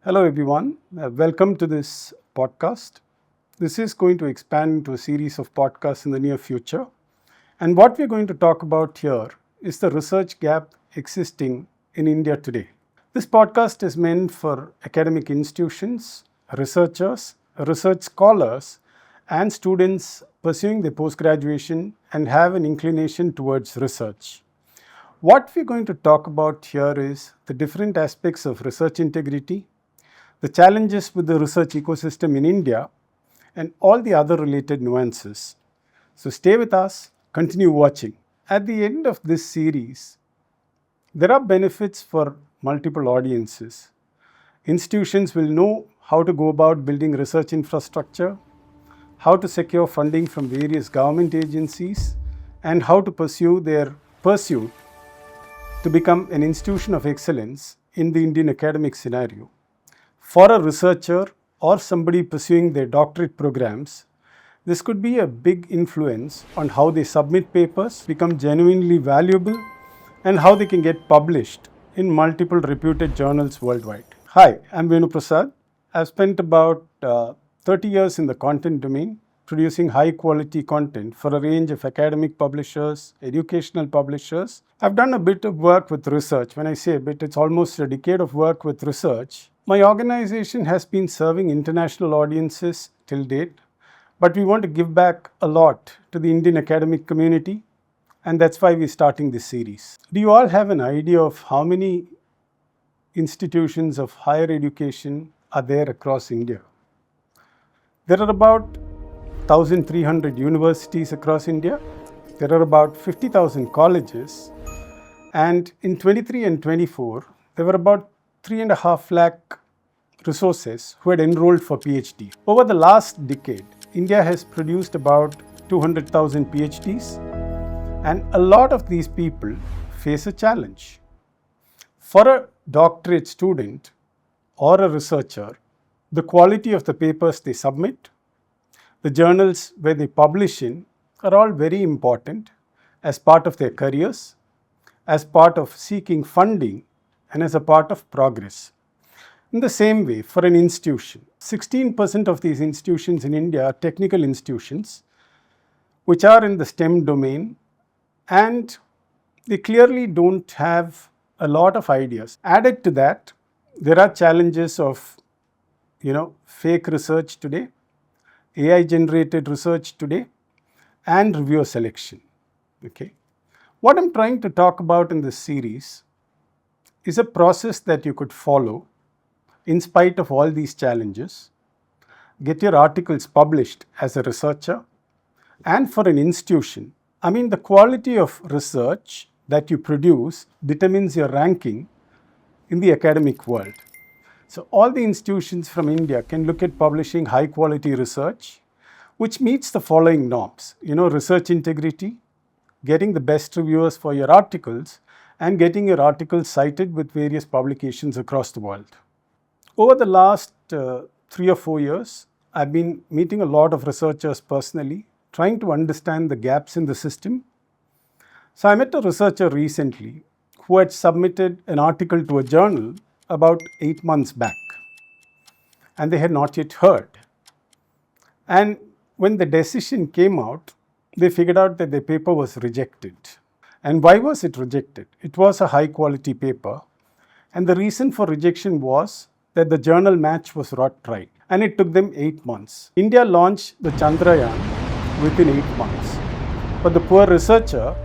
Hello everyone, welcome to this podcast. This is going to expand into a series of podcasts in the near future. And what we're going to talk about here is the research gap existing in India today. This podcast is meant for academic institutions, researchers, research scholars, and students pursuing their post-graduation and have an inclination towards research. What we're going to talk about here is the different aspects of research integrity, the challenges with the research ecosystem in India, and all the other related nuances. So stay with us, continue watching. At the end of this series, there are benefits for multiple audiences. Institutions will know how to go about building research infrastructure, how to secure funding from various government agencies, and how to pursue their pursuit to become an institution of excellence in the Indian academic scenario. For a researcher or somebody pursuing their doctorate programs, this could be a big influence on how they submit papers, become genuinely valuable, and how they can get published in multiple reputed journals worldwide. Hi, I'm Venu Prasad. I've spent about 30 years in the content domain, producing high quality content for a range of academic publishers, educational publishers. I've done a bit of work with research. When I say a bit, it's almost a decade of work with research. My organization has been serving international audiences till date, but we want to give back a lot to the Indian academic community, and that's why we're starting this series. Do you all have an idea of how many institutions of higher education are there across India? There are about 1,300 universities across India. There are about 50,000 colleges, and in 23 and 24, there were about 3.5 lakh resources who had enrolled for PhD. Over the last decade, India has produced about 200,000 PhDs, and a lot of these people face a challenge. For a doctorate student or a researcher, the quality of the papers they submit, the journals where they publish in are all very important as part of their careers, as part of seeking funding, and as a part of progress. In the same way, for an institution, 16% of these institutions in India are technical institutions, which are in the STEM domain, and they clearly don't have a lot of ideas. Added to that, there are challenges of fake research today, AI-generated research today, and reviewer selection. Okay. What I'm trying to talk about in this series is a process that you could follow in spite of all these challenges. Get your articles published as a researcher, and for an institution, the quality of research that you produce determines your ranking in the academic world. So all the institutions from India can look at publishing high quality research, which meets the following norms. Research integrity, getting the best reviewers for your articles, and getting your articles cited with various publications across the world. Over the last 3 or 4 years, I've been meeting a lot of researchers personally, trying to understand the gaps in the system. So I met a researcher recently who had submitted an article to a journal about 8 months back, and they had not yet heard. And when the decision came out, they figured out that their paper was rejected. And why was it rejected? It was a high quality paper, and the reason for rejection was that the journal match was not right, and it took them 8 months. India launched the Chandrayaan within 8 months, but the poor researcher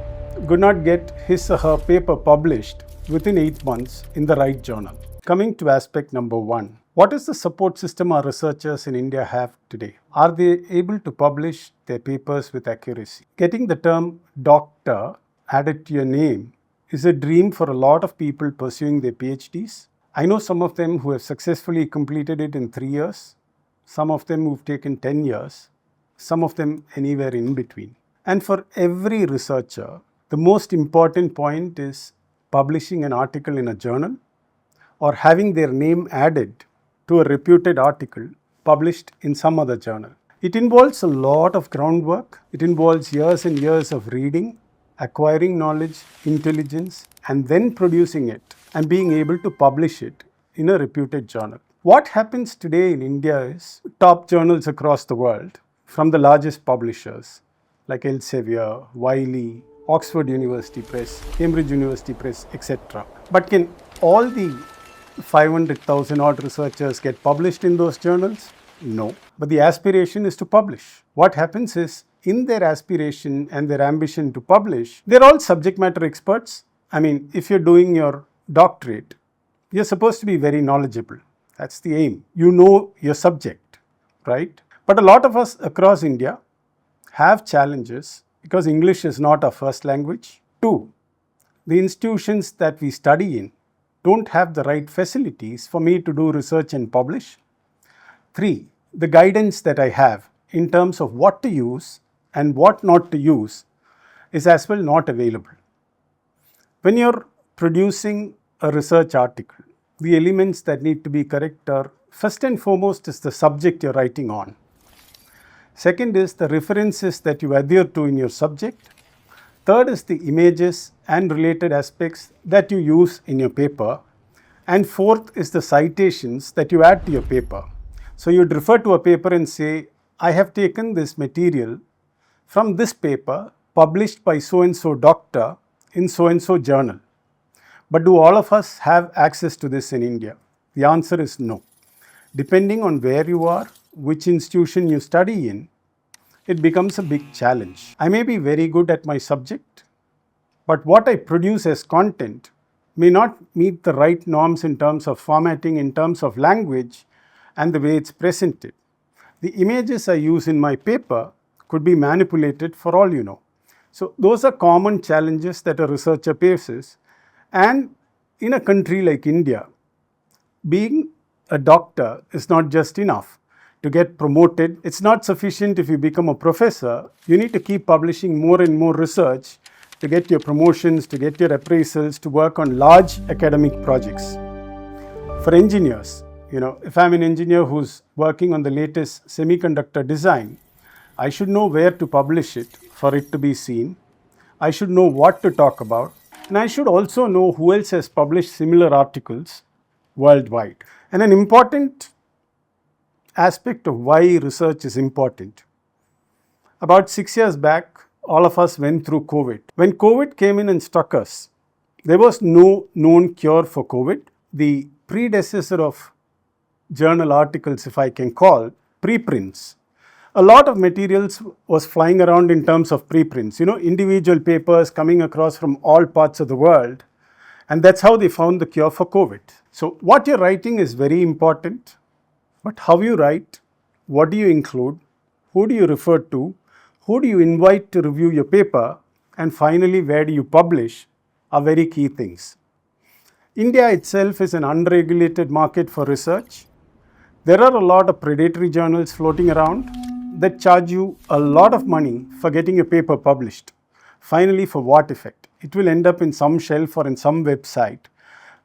could not get his or her paper published within 8 months in the right journal. Coming to aspect number 1, what is the support system our researchers in India have today? Are they able to publish their papers with accuracy? Getting the term doctor added to your name is a dream for a lot of people pursuing their PhDs. I know some of them who have successfully completed it in 3 years, some of them who've taken 10 years, some of them anywhere in between. And for every researcher, the most important point is publishing an article in a journal or having their name added to a reputed article published in some other journal. It involves a lot of groundwork. It involves years and years of reading, acquiring knowledge, intelligence, and then producing it and being able to publish it in a reputed journal. What happens today in India is top journals across the world, from the largest publishers like Elsevier, Wiley, Oxford University Press, Cambridge University Press, etc. But can all the 500,000 odd researchers get published in those journals? No. But the aspiration is to publish. What happens is, in their aspiration and their ambition to publish, they're all subject matter experts. I mean, if you're doing your doctorate, you're supposed to be very knowledgeable. That's the aim. You know your subject, right? But a lot of us across India have challenges because English is not our first language. 2, the institutions that we study in don't have the right facilities for me to do research and publish. 3, the guidance that I have in terms of what to use and what not to use is as well not available. When you're producing a research article, the elements that need to be correct are, first and foremost, is the subject you're writing on. Second is the references that you adhere to in your subject. Third is the images and related aspects that you use in your paper. And fourth is the citations that you add to your paper. So you'd refer to a paper and say, I have taken this material from this paper published by so-and-so doctor in so-and-so journal. But do all of us have access to this in India? The answer is no. Depending on where you are, which institution you study in, it becomes a big challenge. I may be very good at my subject, but what I produce as content may not meet the right norms in terms of formatting, in terms of language, and the way it's presented. The images I use in my paper could be manipulated for all you know. So those are common challenges that a researcher faces. And in a country like India, being a doctor is not just enough to get promoted. It's not sufficient if you become a professor. You need to keep publishing more and more research to get your promotions, to get your appraisals, to work on large academic projects. For engineers, if I'm an engineer who's working on the latest semiconductor design, I should know where to publish it for it to be seen. I should know what to talk about. And I should also know who else has published similar articles worldwide. And an important aspect of why research is important. About 6 years back, all of us went through COVID. When COVID came in and struck us, there was no known cure for COVID. The predecessor of journal articles, if I can call, preprints. A lot of materials was flying around in terms of preprints, individual papers coming across from all parts of the world. And that's how they found the cure for COVID. So what you're writing is very important, but how you write, what do you include, who do you refer to, who do you invite to review your paper, and finally, where do you publish are very key things. India itself is an unregulated market for research. There are a lot of predatory journals floating around that charge you a lot of money for getting a paper published. Finally, for what effect? It will end up in some shelf or in some website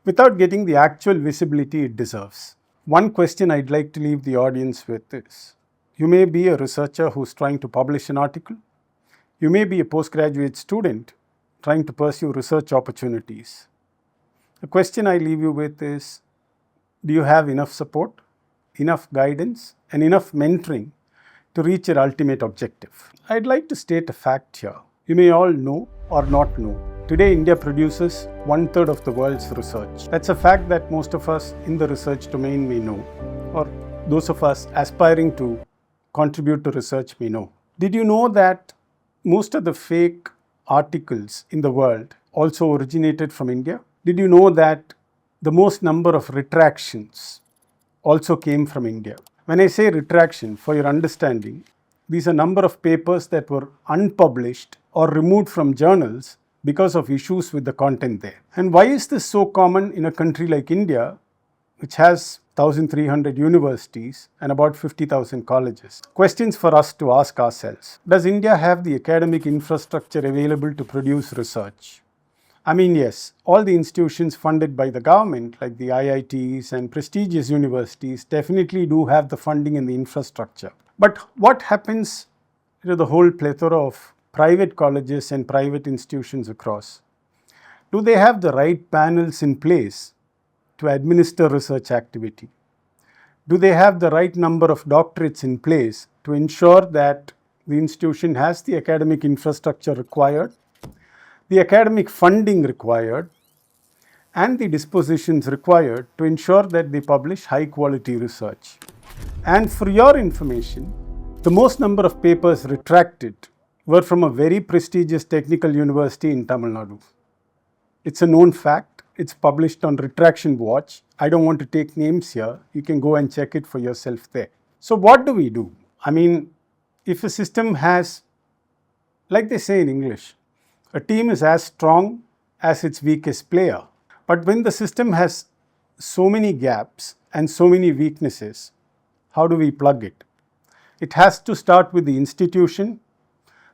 without getting the actual visibility it deserves. One question I'd like to leave the audience with is, you may be a researcher who's trying to publish an article. You may be a postgraduate student trying to pursue research opportunities. The question I leave you with is, do you have enough support, enough guidance, and enough mentoring to reach your ultimate objective? I'd like to state a fact here. You may all know or not know. Today, India produces 1/3 of the world's research. That's a fact that most of us in the research domain may know, or those of us aspiring to contribute to research may know. Did you know that most of the fake articles in the world also originated from India? Did you know that the most number of retractions also came from India? When I say retraction, for your understanding, these are number of papers that were unpublished or removed from journals because of issues with the content there. And why is this so common in a country like India, which has 1,300 universities and about 50,000 colleges? Questions for us to ask ourselves. Does India have the academic infrastructure available to produce research? I mean, yes, all the institutions funded by the government, like the IITs and prestigious universities, definitely do have the funding and the infrastructure. But what happens to the whole plethora of private colleges and private institutions across? Do they have the right panels in place to administer research activity? Do they have the right number of doctorates in place to ensure that the institution has the academic infrastructure required, the academic funding required, and the dispositions required to ensure that they publish high quality research? And for your information, the most number of papers retracted were from a very prestigious technical university in Tamil Nadu. It's a known fact. It's published on Retraction Watch. I don't want to take names here. You can go and check it for yourself there. So what do we do? I mean, if a system has, like they say in English, a team is as strong as its weakest player. But when the system has so many gaps and so many weaknesses, how do we plug it? It has to start with the institution,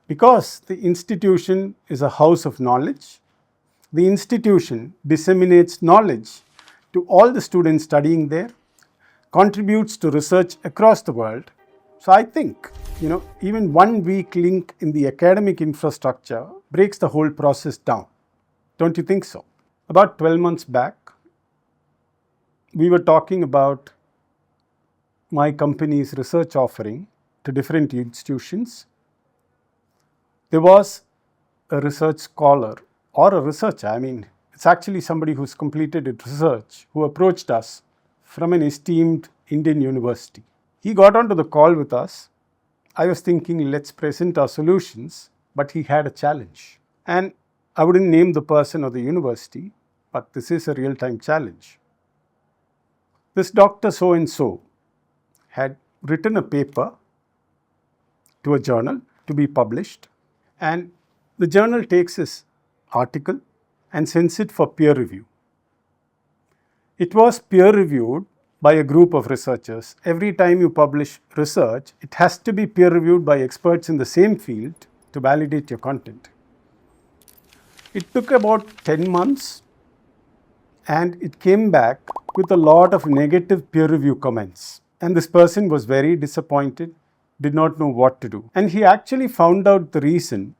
because the institution is a house of knowledge. The institution disseminates knowledge to all the students studying there, contributes to research across the world. So I think, even one weak link in the academic infrastructure breaks the whole process down. Don't you think so? About 12 months back, we were talking about my company's research offering to different institutions. There was a research scholar or a researcher, it's actually somebody who's completed research, who approached us from an esteemed Indian university. He got onto the call with us. I was thinking, let's present our solutions, but he had a challenge. And I wouldn't name the person or the university, but this is a real-time challenge. This Dr. So-and-so had written a paper to a journal to be published, and the journal takes his article and sends it for peer review. It was peer reviewed by a group of researchers. Every time you publish research, it has to be peer reviewed by experts in the same field to validate your content. It took about 10 months and it came back with a lot of negative peer review comments. And this person was very disappointed, did not know what to do. And he actually found out the reason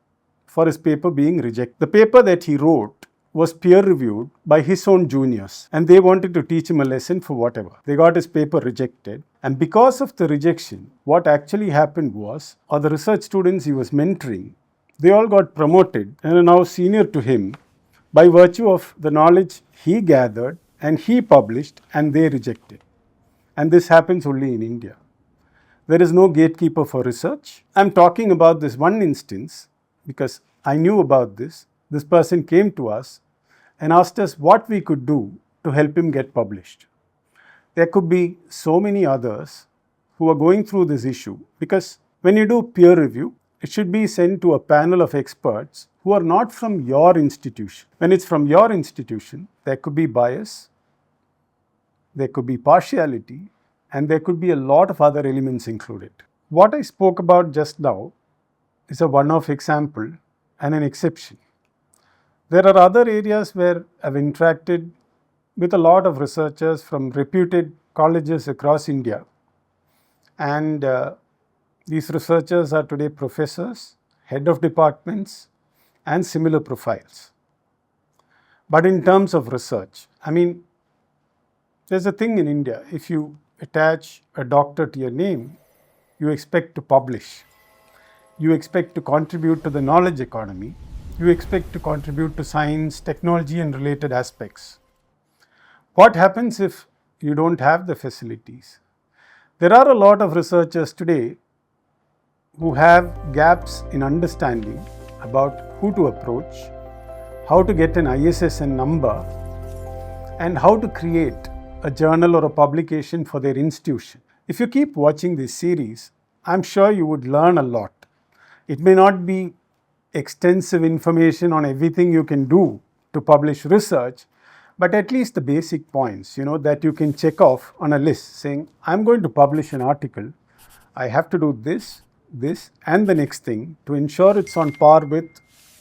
for his paper being rejected. The paper that he wrote was peer reviewed by his own juniors, and they wanted to teach him a lesson for whatever. They got his paper rejected, and because of the rejection, what actually happened was, or the research students he was mentoring, they all got promoted and are now senior to him by virtue of the knowledge he gathered and he published and they rejected. And this happens only in India. There is no gatekeeper for research. I'm talking about this one instance because I knew about this. This person came to us and asked us what we could do to help him get published. There could be so many others who are going through this issue, because when you do peer review, it should be sent to a panel of experts who are not from your institution. When it's from your institution, there could be bias, there could be partiality, and there could be a lot of other elements included. What I spoke about just now is a one-off example and an exception. There are other areas where I've interacted with a lot of researchers from reputed colleges across India. And these researchers are today professors, head of departments, and similar profiles. But in terms of research, there's a thing in India. If you attach a doctor to your name, you expect to publish. You expect to contribute to the knowledge economy. You expect to contribute to science, technology, and related aspects. What happens if you don't have the facilities? There are a lot of researchers today who have gaps in understanding about who to approach, how to get an ISSN number, and how to create a journal or a publication for their institution. If you keep watching this series, I'm sure you would learn a lot. It may not be extensive information on everything you can do to publish research, but at least the basic points, that you can check off on a list saying, I'm going to publish an article. I have to do this, and the next thing to ensure it's on par with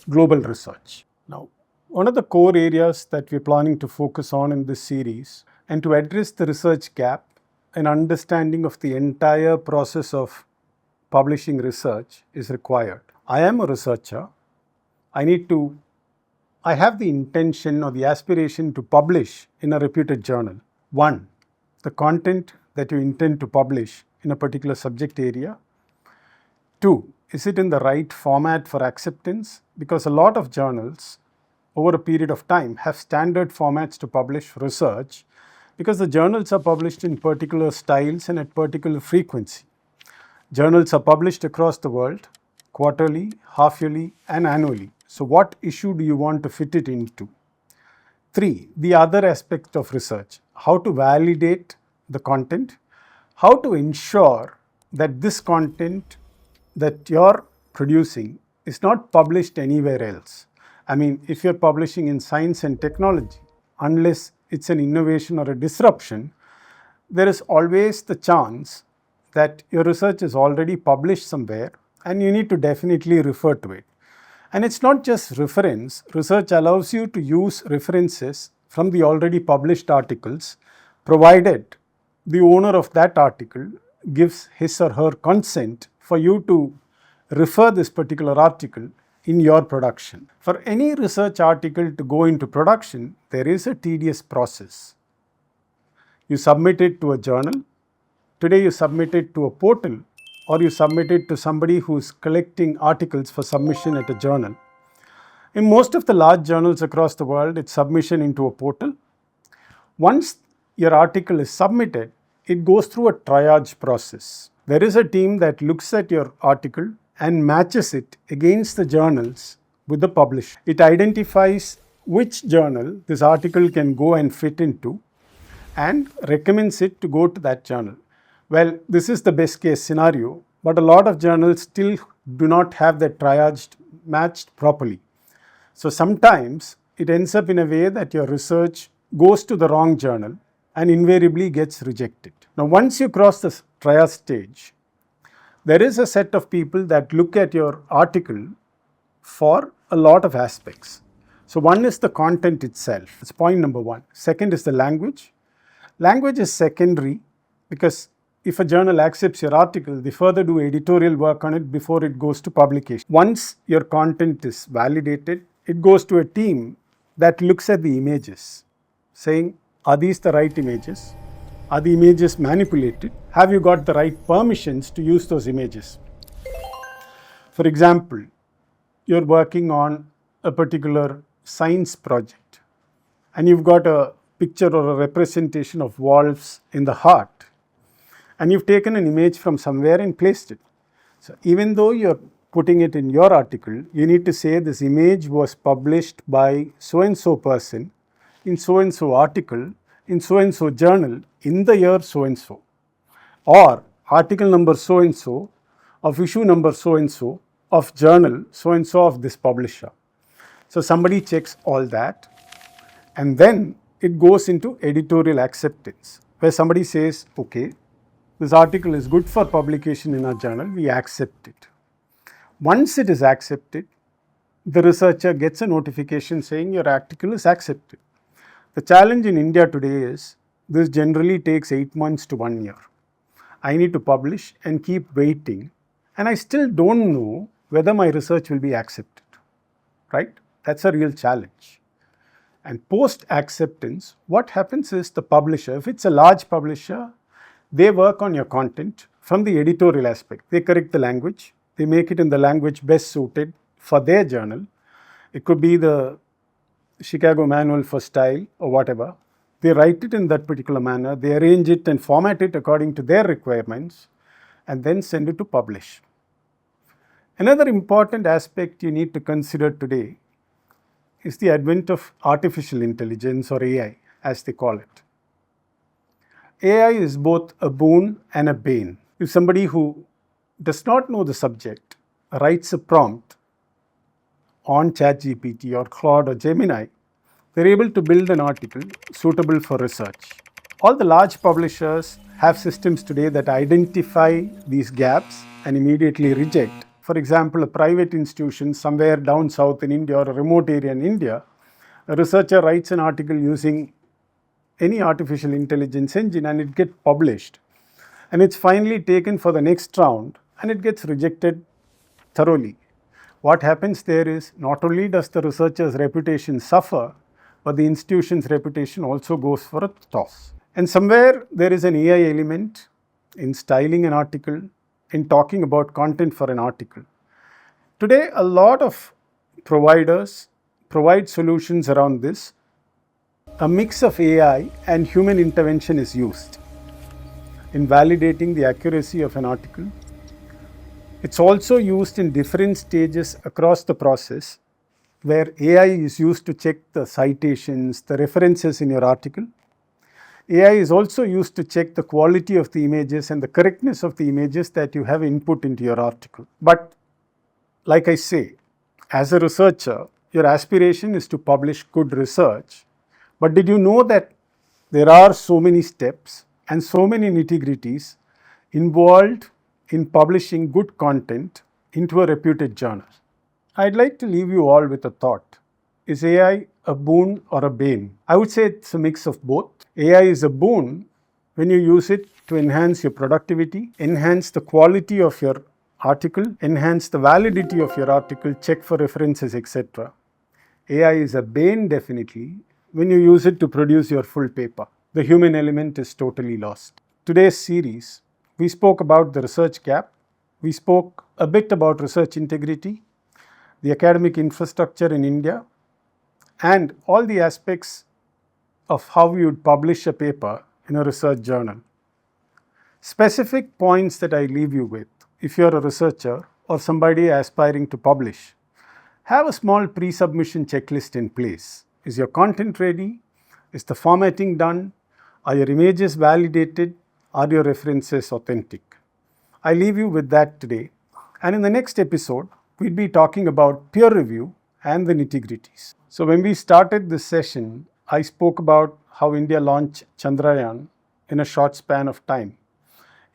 global research. Now, one of the core areas that we're planning to focus on in this series, and to address the research gap, an understanding of the entire process of publishing research is required. I am a researcher. I have the intention or the aspiration to publish in a reputed journal. One, the content that you intend to publish in a particular subject area? 2, is it in the right format for acceptance? Because a lot of journals over a period of time have standard formats to publish research, because the journals are published in particular styles and at particular frequency. Journals are published across the world quarterly, half-yearly and annually. So what issue do you want to fit it into? 3, the other aspect of research, how to validate the content, how to ensure that this content that you're producing is not published anywhere else. I mean, if you're publishing in science and technology, unless it's an innovation or a disruption, there is always the chance that your research is already published somewhere and you need to definitely refer to it. And it's not just reference. Research allows you to use references from the already published articles, provided the owner of that article gives his or her consent for you to refer this particular article in your production. For any research article to go into production, there is a tedious process. You submit it to a journal. Today you submit it to a portal, or you submit it to somebody who's collecting articles for submission at a journal. In most of the large journals across the world, it's submission into a portal. Once your article is submitted, it goes through a triage process. There is a team that looks at your article and matches it against the journals with the publisher. It identifies which journal this article can go and fit into and recommends it to go to that journal. Well, this is the best case scenario, but a lot of journals still do not have that triaged matched properly. So sometimes it ends up in a way that your research goes to the wrong journal and invariably gets rejected. Now, once you cross the triage stage, there is a set of people that look at your article for a lot of aspects. So one is the content itself. It's point number 1. Second is the language. Language is secondary, because if a journal accepts your article, they further do editorial work on it before it goes to publication. Once your content is validated, it goes to a team that looks at the images, saying, are these the right images? Are the images manipulated? Have you got the right permissions to use those images? For example, you're working on a particular science project and you've got a picture or a representation of wolves in the heart, and you've taken an image from somewhere and placed it. So even though you're putting it in your article, you need to say this image was published by so-and-so person in so-and-so article in so-and-so journal in the year so-and-so, or article number so-and-so of issue number so-and-so of journal so-and-so of this publisher. So somebody checks all that, and then it goes into editorial acceptance, where somebody says, okay, this article is good for publication in our journal, we accept it. Once it is accepted, the researcher gets a notification saying your article is accepted. The challenge in India today is this generally takes 8 months to 1 year. I need to publish and keep waiting, and I still don't know whether my research will be accepted, right? That's a real challenge. And post acceptance, what happens is the publisher, if it's a large publisher, they work on your content from the editorial aspect. They correct the language, they make it in the language best suited for their journal. It could be the Chicago Manual for Style or whatever. They write it in that particular manner, they arrange it and format it according to their requirements, and then send it to publish. Another important aspect you need to consider today is the advent of artificial intelligence, or AI as they call it. AI is both a boon and a bane. If somebody who does not know the subject writes a prompt on ChatGPT or Claude or Gemini, they're able to build an article suitable for research. All the large publishers have systems today that identify these gaps and immediately reject. For example, a private institution somewhere down south in India or a remote area in India, a researcher writes an article using any artificial intelligence engine and it gets published. And it's finally taken for the next round and it gets rejected thoroughly. What happens there is not only does the researcher's reputation suffer, but the institution's reputation also goes for a toss. And somewhere there is an AI element in styling an article, in talking about content for an article. Today, a lot of providers provide solutions around this. A mix of AI and human intervention is used in validating the accuracy of an article. It's also used in different stages across the process, where AI is used to check the citations, the references in your article. AI is also used to check the quality of the images and the correctness of the images that you have input into your article. But like I say, as a researcher, your aspiration is to publish good research. But did you know that there are so many steps and so many nitty-gritties involved in publishing good content into a reputed journal? I'd like to leave you all with a thought. Is AI a boon or a bane? I would say it's a mix of both. AI is a boon when you use it to enhance your productivity, enhance the quality of your article, enhance the validity of your article, check for references, etc. AI is a bane definitely when you use it to produce your full paper. The human element is totally lost. Today's series, we spoke about the research gap, we spoke a bit about research integrity, the academic infrastructure in India, and all the aspects of how you would publish a paper in a research journal. Specific points that I leave you with, if you're a researcher or somebody aspiring to publish, have a small pre-submission checklist in place. Is your content ready? Is the formatting done? Are your images validated? Are your references authentic? I leave you with that today. And in the next episode, we'll be talking about peer review and the nitty-gritties. So when we started this session, I spoke about how India launched Chandrayaan in a short span of time.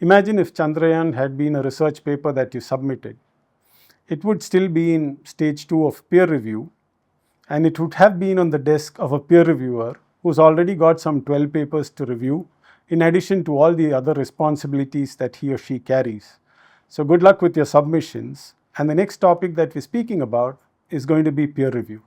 Imagine if Chandrayaan had been a research paper that you submitted. It would still be in stage 2 of peer review, and it would have been on the desk of a peer reviewer who's already got some 12 papers to review, in addition to all the other responsibilities that he or she carries. So good luck with your submissions. And the next topic that we're speaking about is going to be peer review.